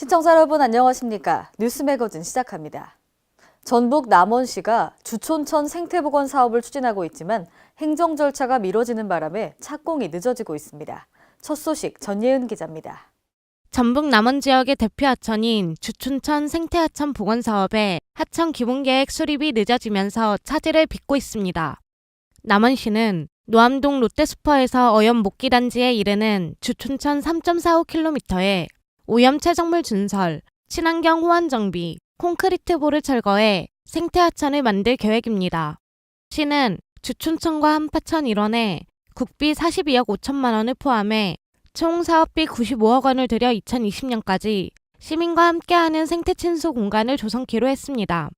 시청자 여러분 안녕하십니까? 뉴스 매거진 시작합니다. 전북 남원시가 주촌천 생태보건 사업을 추진하고 있지만 행정 절차가 미뤄지는 바람에 착공이 늦어지고 있습니다. 첫 소식 전예은 기자입니다. 전북 남원 지역의 대표 하천인 주촌천 생태하천 복원 사업에 하천 기본계획 수립이 늦어지면서 차질을 빚고 있습니다. 남원시는 노암동 롯데슈퍼에서 어연 목기단지에 이르는 주촌천 3.45km에 오염 체정물 준설, 친환경 호환 정비, 콘크리트볼을 철거해 생태하천을 만들 계획입니다. 시는 주촌천과 한파천 일원에 국비 42억 5천만 원을 포함해 총 사업비 95억 원을 들여 2020년까지 시민과 함께하는 생태친수 공간을 조성키로 했습니다.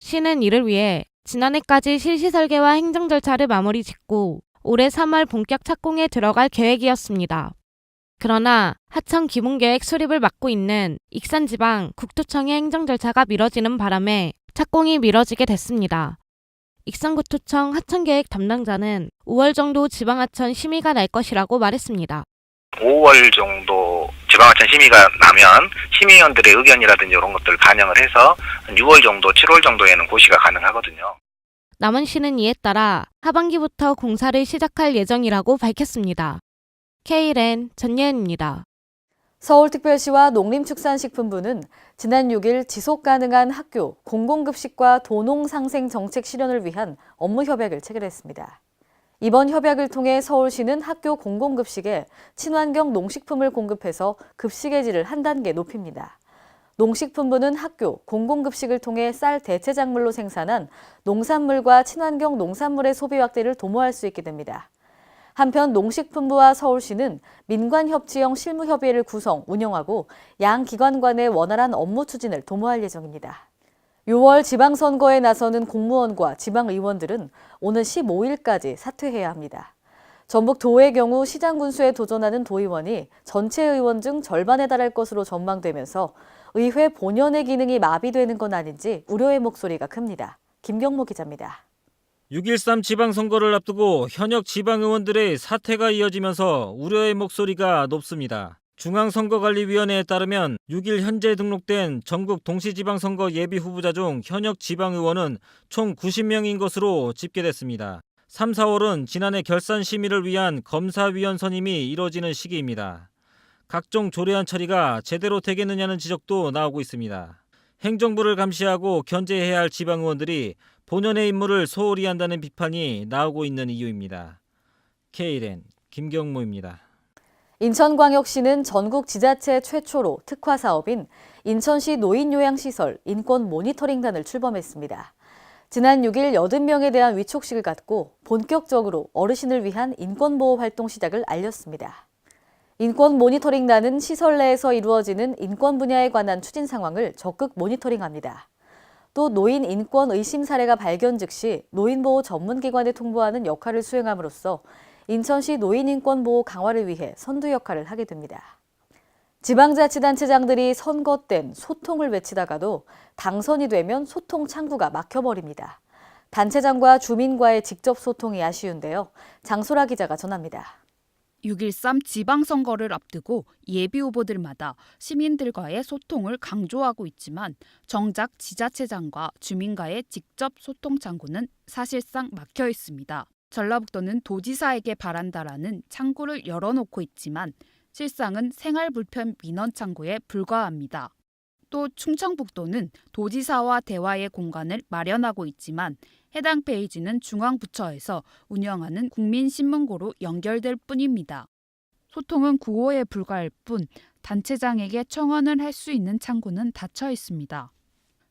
시는 이를 위해 지난해까지 실시 설계와 행정 절차를 마무리 짓고 올해 3월 본격 착공에 들어갈 계획이었습니다. 그러나 하천 기본계획 수립을 맡고 있는 익산지방 국토청의 행정 절차가 미뤄지는 바람에 착공이 미뤄지게 됐습니다. 익산국토청 하천계획 담당자는 5월 정도 지방하천 심의가 날 것이라고 말했습니다. 5월 정도 지방하천 심의가 나면 심의위원들의 의견이라든지 이런 것들을 반영을 해서 6월 정도, 7월 정도에는 고시가 가능하거든요. 남원시는 이에 따라 하반기부터 공사를 시작할 예정이라고 밝혔습니다. K랜 전예은입니다. 서울특별시와 농림축산식품부는 지난 6일 지속가능한 학교, 공공급식과 도농상생 정책 실현을 위한 업무 협약을 체결했습니다. 이번 협약을 통해 서울시는 학교 공공급식에 친환경 농식품을 공급해서 급식의 질을 한 단계 높입니다. 농식품부는 학교 공공급식을 통해 쌀 대체작물로 생산한 농산물과 친환경 농산물의 소비 확대를 도모할 수 있게 됩니다. 한편 농식품부와 서울시는 민관협치형 실무협의회를 구성, 운영하고 양 기관 간의 원활한 업무 추진을 도모할 예정입니다. 6월 지방선거에 나서는 공무원과 지방의원들은 오는 15일까지 사퇴해야 합니다. 전북 도의 경우 시장 군수에 도전하는 도의원이 전체 의원 중 절반에 달할 것으로 전망되면서 의회 본연의 기능이 마비되는 건 아닌지 우려의 목소리가 큽니다. 김경모 기자입니다. 6.13 지방선거를 앞두고 현역 지방의원들의 사퇴가 이어지면서 우려의 목소리가 높습니다. 중앙선거관리위원회에 따르면 6일 현재 등록된 전국 동시지방선거 예비후보자 중 현역 지방의원은 총 90명인 것으로 집계됐습니다. 3, 4월은 지난해 결산 심의를 위한 검사위원 선임이 이뤄지는 시기입니다. 각종 조례안 처리가 제대로 되겠느냐는 지적도 나오고 있습니다. 행정부를 감시하고 견제해야 할 지방의원들이 본연의 임무를 소홀히 한다는 비판이 나오고 있는 이유입니다. K랜 김경모입니다. 인천광역시는 전국 지자체 최초로 특화 사업인 인천시 노인요양시설 인권 모니터링단을 출범했습니다. 지난 6일 80명에 대한 위촉식을 갖고 본격적으로 어르신을 위한 인권보호 활동 시작을 알렸습니다. 인권 모니터링단은 시설 내에서 이루어지는 인권 분야에 관한 추진 상황을 적극 모니터링합니다. 또 노인 인권 의심 사례가 발견 즉시 노인보호 전문기관에 통보하는 역할을 수행함으로써 인천시 노인인권 보호 강화를 위해 선두 역할을 하게 됩니다. 지방자치단체장들이 선거 땐 소통을 외치다가도 당선이 되면 소통 창구가 막혀버립니다. 단체장과 주민과의 직접 소통이 아쉬운데요. 장소라 기자가 전합니다. 6.13 지방선거를 앞두고 예비후보들마다 시민들과의 소통을 강조하고 있지만 정작 지자체장과 주민과의 직접 소통 창구는 사실상 막혀 있습니다. 전라북도는 도지사에게 바란다라는 창구를 열어놓고 있지만 실상은 생활불편 민원 창구에 불과합니다. 또 충청북도는 도지사와 대화의 공간을 마련하고 있지만 해당 페이지는 중앙부처에서 운영하는 국민신문고로 연결될 뿐입니다. 소통은 구호에 불과할 뿐 단체장에게 청원을 할 수 있는 창구는 닫혀 있습니다.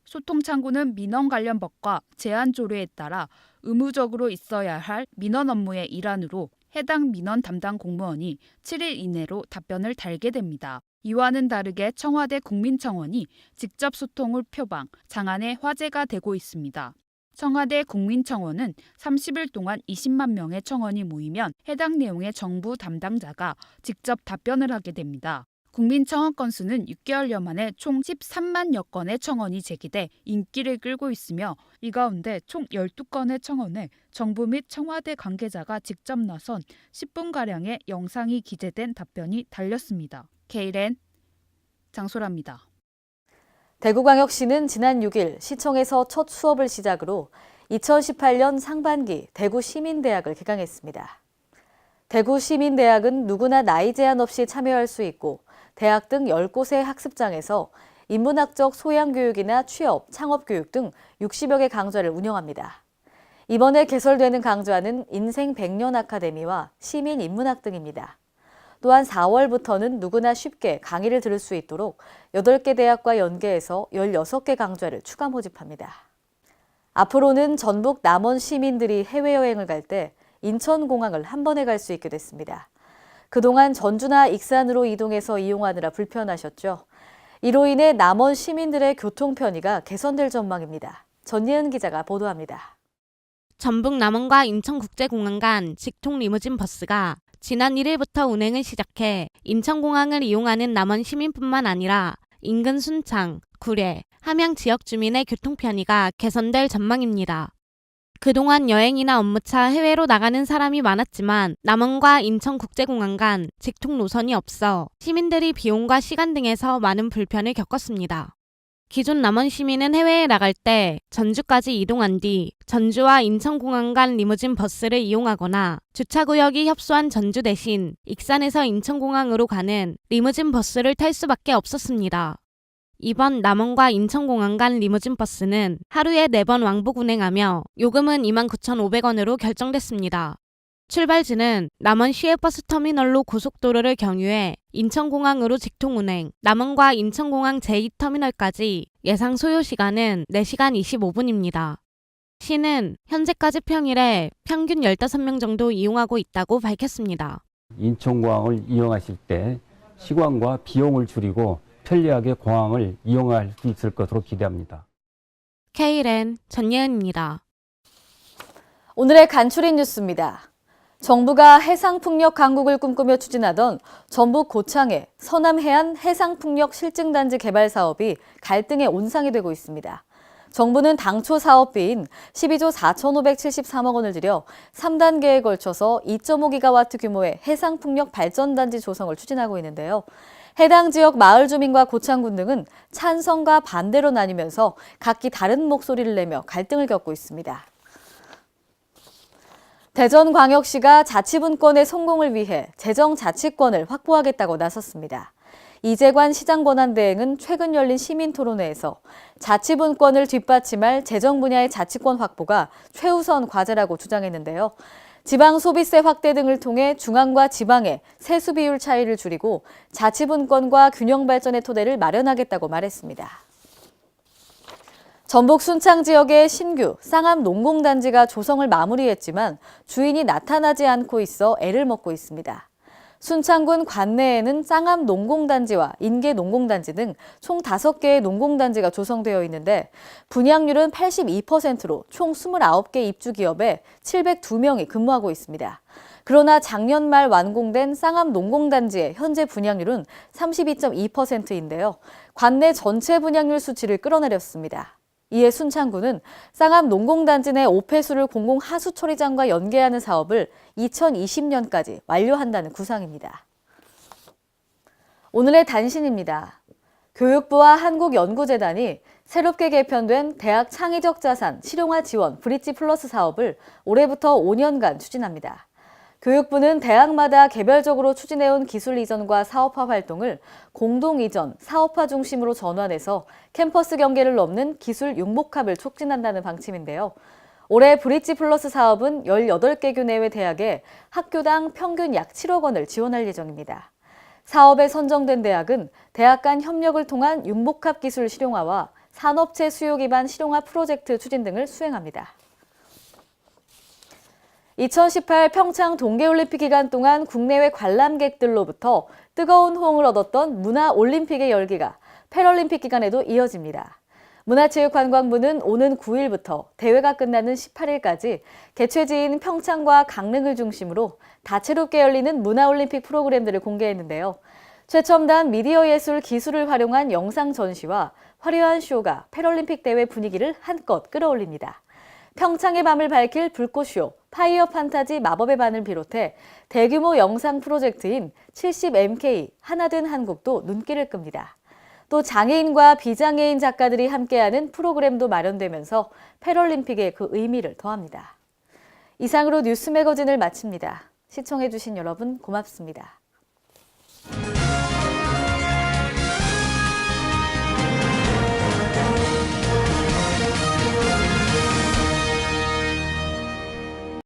소통 창구는 민원 관련 법과 제안 조례에 따라 의무적으로 있어야 할 민원 업무의 일환으로 해당 민원 담당 공무원이 7일 이내로 답변을 달게 됩니다. 이와는 다르게 청와대 국민청원이 직접 소통을 표방, 장안의 화제가 되고 있습니다. 청와대 국민청원은 30일 동안 20만 명의 청원이 모이면 해당 내용의 정부 담당자가 직접 답변을 하게 됩니다. 국민청원 건수는 6개월여 만에 총 13만여 건의 청원이 제기돼 인기를 끌고 있으며 이 가운데 총 12건의 청원에 정부 및 청와대 관계자가 직접 나선 10분가량의 영상이 기재된 답변이 달렸습니다. K랜 장소라입니다. 대구광역시는 지난 6일 시청에서 첫 수업을 시작으로 2018년 상반기 대구시민대학을 개강했습니다. 대구시민대학은 누구나 나이 제한 없이 참여할 수 있고 대학 등 10곳의 학습장에서 인문학적 소양교육이나 취업, 창업교육 등 60여 개 강좌를 운영합니다. 이번에 개설되는 강좌는 인생 100년 아카데미와 시민인문학 등입니다. 또한 4월부터는 누구나 쉽게 강의를 들을 수 있도록 8개 대학과 연계해서 16개 강좌를 추가 모집합니다. 앞으로는 전북 남원 시민들이 해외여행을 갈 때 인천공항을 한 번에 갈 수 있게 됐습니다. 그동안 전주나 익산으로 이동해서 이용하느라 불편하셨죠. 이로 인해 남원 시민들의 교통 편의가 개선될 전망입니다. 전예은 기자가 보도합니다. 전북 남원과 인천국제공항 간 직통 리무진 버스가 지난 1일부터 운행을 시작해 인천공항을 이용하는 남원 시민뿐만 아니라 인근 순창, 구례, 함양 지역 주민의 교통 편의가 개선될 전망입니다. 그동안 여행이나 업무차 해외로 나가는 사람이 많았지만 남원과 인천국제공항 간 직통 노선이 없어 시민들이 비용과 시간 등에서 많은 불편을 겪었습니다. 기존 남원 시민은 해외에 나갈 때 전주까지 이동한 뒤 전주와 인천공항 간 리무진 버스를 이용하거나 주차구역이 협소한 전주 대신 익산에서 인천공항으로 가는 리무진 버스를 탈 수밖에 없었습니다. 이번 남원과 인천공항 간 리무진 버스는 하루에 4번 왕복 운행하며 요금은 29,500원으로 결정됐습니다. 출발지는 남원 시외버스터미널로 고속도로를 경유해 인천공항으로 직통 운행, 남원과 인천공항 제2터미널까지 예상 소요 시간은 4시간 25분입니다. 시는 현재까지 평일에 평균 15명 정도 이용하고 있다고 밝혔습니다. 인천공항을 이용하실 때 시간과 비용을 줄이고 편리하게 공항을 이용할 수 있을 것으로 기대합니다. K랜 전예은입니다. 오늘의 간추린 뉴스입니다. 정부가 해상풍력 강국을 꿈꾸며 추진하던 전북 고창의 서남해안 해상풍력 실증단지 개발 사업이 갈등의 온상이 되고 있습니다. 정부는 당초 사업비인 12조 4,573억 원을 들여 3단계에 걸쳐서 2.5기가와트 규모의 해상풍력 발전단지 조성을 추진하고 있는데요. 해당 지역 마을 주민과 고창군 등은 찬성과 반대로 나뉘면서 각기 다른 목소리를 내며 갈등을 겪고 있습니다. 대전광역시가 자치분권의 성공을 위해 재정자치권을 확보하겠다고 나섰습니다. 이재관 시장 권한대행은 최근 열린 시민토론회에서 자치분권을 뒷받침할 재정 분야의 자치권 확보가 최우선 과제라고 주장했는데요. 지방 소비세 확대 등을 통해 중앙과 지방의 세수 비율 차이를 줄이고 자치분권과 균형 발전의 토대를 마련하겠다고 말했습니다. 전북 순창 지역의 신규 쌍암 농공단지가 조성을 마무리했지만 주인이 나타나지 않고 있어 애를 먹고 있습니다. 순창군 관내에는 쌍암 농공단지와 인계 농공단지 등 총 5개의 농공단지가 조성되어 있는데 분양률은 82%로 총 29개 입주 기업에 702명이 근무하고 있습니다. 그러나 작년 말 완공된 쌍암 농공단지의 현재 분양률은 32.2%인데요. 관내 전체 분양률 수치를 끌어내렸습니다. 이에 순창군은 쌍암 농공단지 내 오폐수를 공공하수처리장과 연계하는 사업을 2020년까지 완료한다는 구상입니다. 오늘의 단신입니다. 교육부와 한국연구재단이 새롭게 개편된 대학 창의적 자산 실용화 지원 브릿지 플러스 사업을 올해부터 5년간 추진합니다. 교육부는 대학마다 개별적으로 추진해온 기술 이전과 사업화 활동을 공동 이전, 사업화 중심으로 전환해서 캠퍼스 경계를 넘는 기술 융복합을 촉진한다는 방침인데요. 올해 브릿지 플러스 사업은 18개 교내외 대학에 학교당 평균 약 7억 원을 지원할 예정입니다. 사업에 선정된 대학은 대학 간 협력을 통한 융복합 기술 실용화와 산업체 수요 기반 실용화 프로젝트 추진 등을 수행합니다. 2018 평창 동계올림픽 기간 동안 국내외 관람객들로부터 뜨거운 호응을 얻었던 문화올림픽의 열기가 패럴림픽 기간에도 이어집니다. 문화체육관광부는 오는 9일부터 대회가 끝나는 18일까지 개최지인 평창과 강릉을 중심으로 다채롭게 열리는 문화올림픽 프로그램들을 공개했는데요. 최첨단 미디어 예술 기술을 활용한 영상 전시와 화려한 쇼가 패럴림픽 대회 분위기를 한껏 끌어올립니다. 평창의 밤을 밝힐 불꽃쇼, 파이어 판타지 마법의 반을 비롯해 대규모 영상 프로젝트인 70MK 하나된 한국도 눈길을 끕니다. 또 장애인과 비장애인 작가들이 함께하는 프로그램도 마련되면서 패럴림픽의 그 의미를 더합니다. 이상으로 뉴스 매거진을 마칩니다. 시청해주신 여러분 고맙습니다.